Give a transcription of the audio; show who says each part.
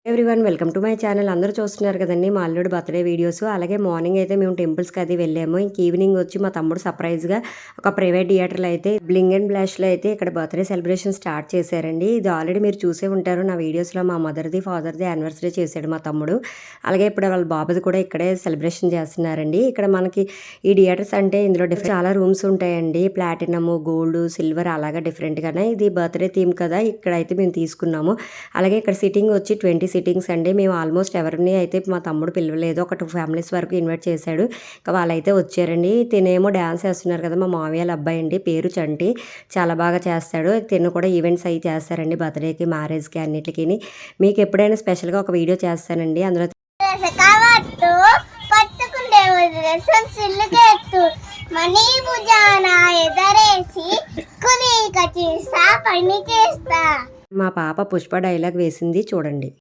Speaker 1: Everyone welcome to my channel. అందరూ చూస్తున్నారు కదండి మా అల్లుడు బర్త్డే వీడియోస్. అలాగే మార్నింగ్ అయితే మేము టెంపుల్స్కి అది వెళ్ళాము. ఇంక ఈవినింగ్ వచ్చి మా తమ్ముడు సర్ప్రైజ్గా ఒక ప్రైవేట్ థియేటర్లో అయితే బ్లింగ్ అండ్ బ్లాష్లో అయితే ఇక్కడ బర్త్డే సెలబ్రేషన్ స్టార్ట్ చేశారండి. ఇది ఆల్రెడీ మీరు చూసే ఉంటారు నా వీడియోస్లో. మా మదర్ది ఫాదర్ది యానివర్సరీ చేశాడు మా తమ్ముడు. అలాగే ఇప్పుడు వాళ్ళ బాబుది కూడా ఇక్కడే సెలబ్రేషన్ చేస్తున్నారండి. ఇక్కడ మనకి ఈ థియేటర్స్ అంటే ఇందులో చాలా రూమ్స్ ఉంటాయండి. ప్లాటినమ్, గోల్డ్, సిల్వర్ అలాగా డిఫరెంట్గానే. ఇది బర్త్డే థీమ్ కదా, ఇక్కడైతే మేము తీసుకున్నాము. అలాగే ఇక్కడ సిట్టింగ్ వచ్చి 20 సిట్టింగ్స్ అండి. మేము ఆల్మోస్ట్ ఎవరిని అయితే మా తమ్ముడు పిలవలేదు, ఒక 2 ఫ్యామిలీస్ వరకు ఇన్వైట్ చేశాడు. ఇంకా వాళ్ళైతే వచ్చారండి. తినేమో డ్యాన్స్ వేస్తున్నారు కదా, మా మామయ్య అబ్బాయి అండి, పేరు చంటి. చాలా బాగా చేస్తాడు. తిను కూడా ఈవెంట్స్ అవి చేస్తారండి, బర్త్డేకి, మ్యారేజ్కి, అన్నిటికీ. మీకు ఎప్పుడైనా స్పెషల్గా ఒక వీడియో చేస్తానండి. అందులో మా పాప పుష్ప డైలాగ్ వేసింది చూడండి.